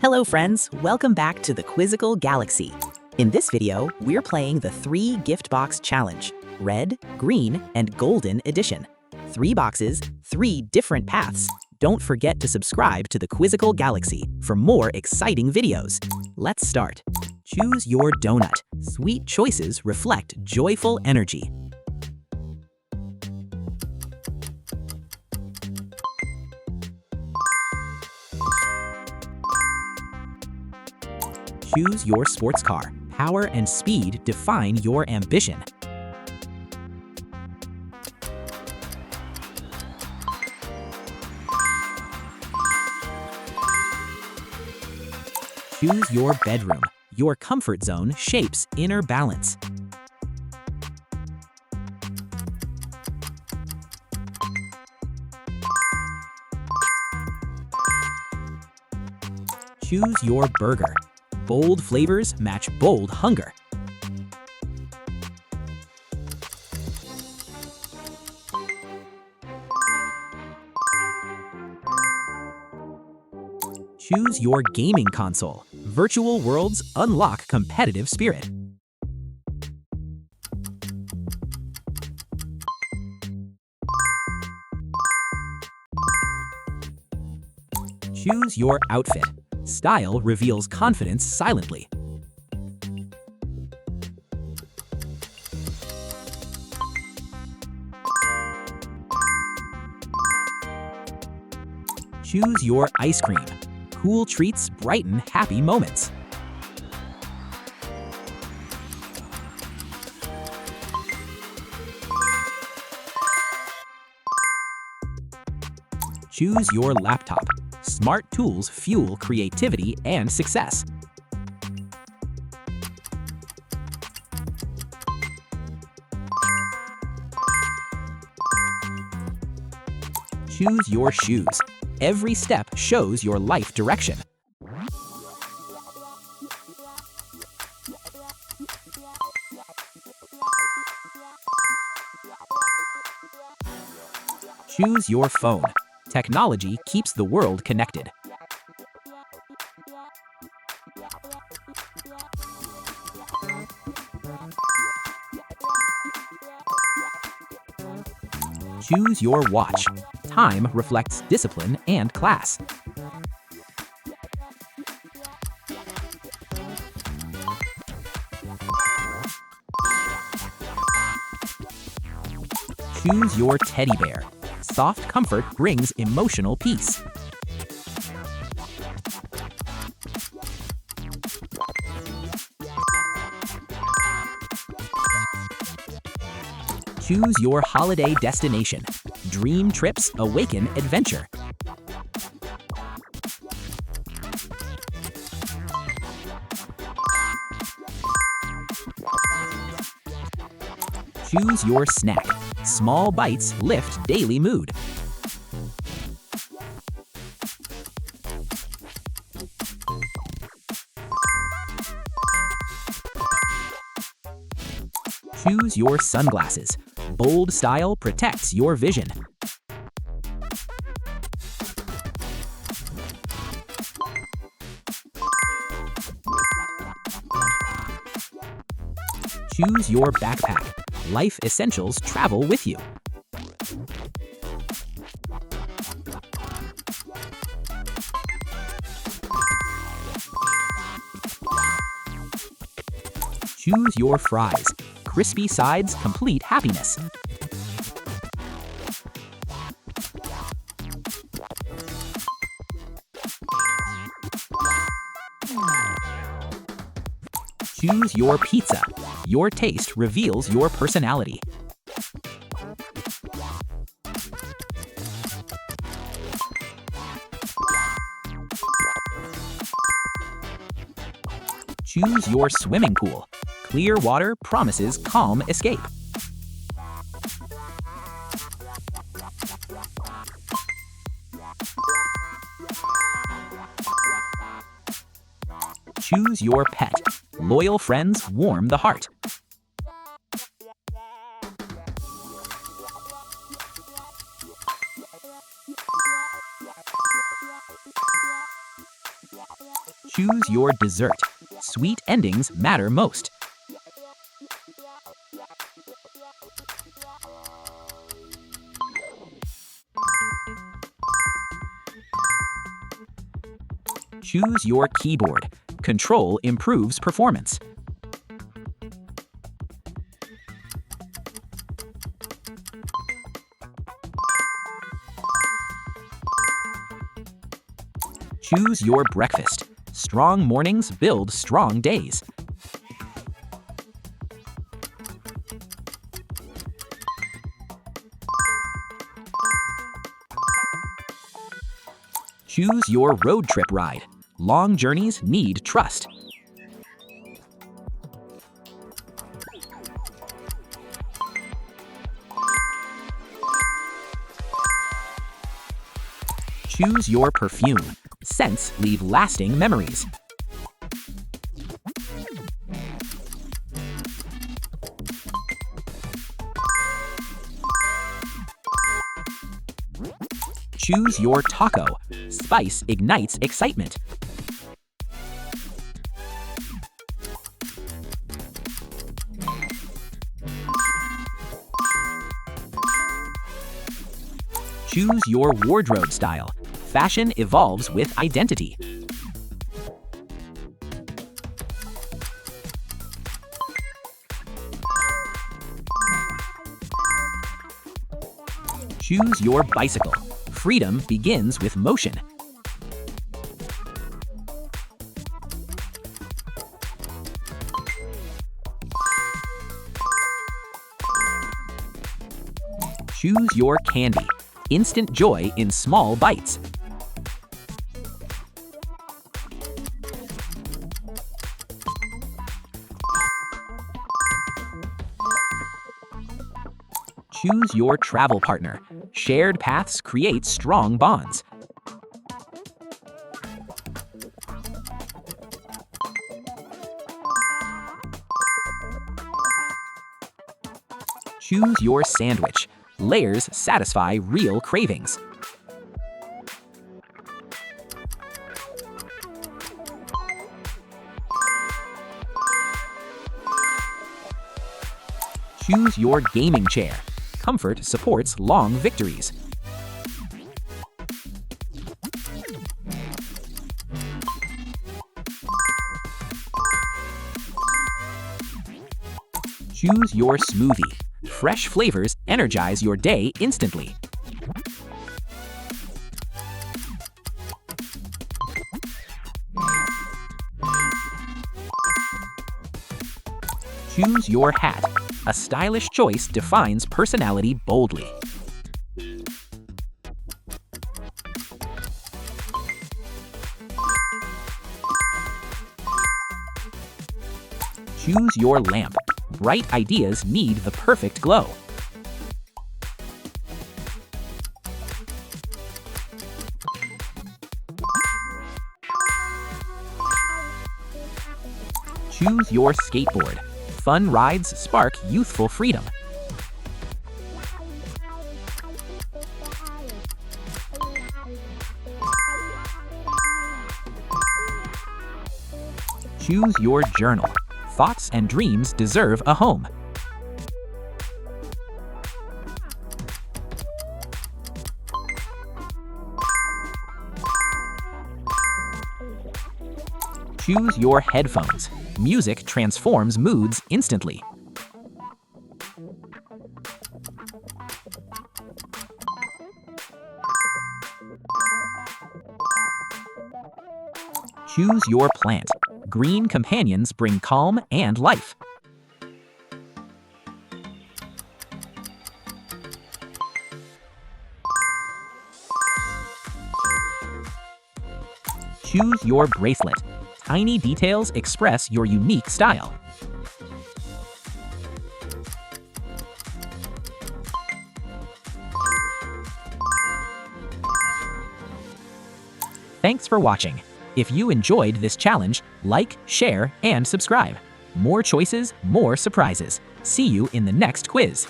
Hello friends, welcome back to the Quizzical Galaxy. In this video, we're playing the 3 gift box challenge, red, green, and golden edition. 3 boxes, 3 different paths. Don't forget to subscribe to the Quizzical Galaxy for more exciting videos. Let's start. Choose your donut. Sweet choices reflect joyful energy. Choose your sports car. Power and speed define your ambition. Choose your bedroom. Your comfort zone shapes inner balance. Choose your burger. Bold flavors match bold hunger. Choose your gaming console. Virtual worlds unlock competitive spirit. Choose your outfit. Style reveals confidence silently. Choose your ice cream. Cool treats brighten happy moments. Choose your laptop. Smart tools fuel creativity and success. Choose your shoes. Every step shows your life direction. Choose your phone. Technology keeps the world connected. Choose your watch. Time reflects discipline and class. Choose your teddy bear. Soft comfort brings emotional peace. Choose your holiday destination. Dream trips awaken adventure. Choose your snack. Small bites lift daily mood. Choose your sunglasses. Bold style protects your vision. Choose your backpack. Life essentials travel with you. Choose your fries. Crispy sides complete happiness. Choose your pizza. Your taste reveals your personality. Choose your swimming pool. Clear water promises calm escape. Choose your pet. Loyal friends warm the heart. Choose your dessert. Sweet endings matter most. Choose your keyboard. Control improves performance. Choose your breakfast. Strong mornings build strong days. Choose your road trip ride. Long journeys need trust. Choose your perfume. Scents leave lasting memories. Choose your taco. Spice ignites excitement. Choose your wardrobe style. Fashion evolves with identity. Choose your bicycle. Freedom begins with motion. Choose your candy. Instant joy in small bites. Choose your travel partner. Shared paths create strong bonds. Choose your sandwich. Layers satisfy real cravings. Choose your gaming chair. Comfort supports long victories. Choose your smoothie. Fresh flavors energize your day instantly. Choose your hat. A stylish choice defines personality boldly. Choose your lamp. Bright ideas need the perfect glow. Choose your skateboard. Fun rides spark youthful freedom. Choose your journal. Thoughts and dreams deserve a home. Choose your headphones. Music transforms moods instantly. Choose your plant. Green companions bring calm and life. Choose your bracelet. Tiny details express your unique style. Thanks for watching. If you enjoyed this challenge, like, share, and subscribe. More choices, more surprises. See you in the next quiz.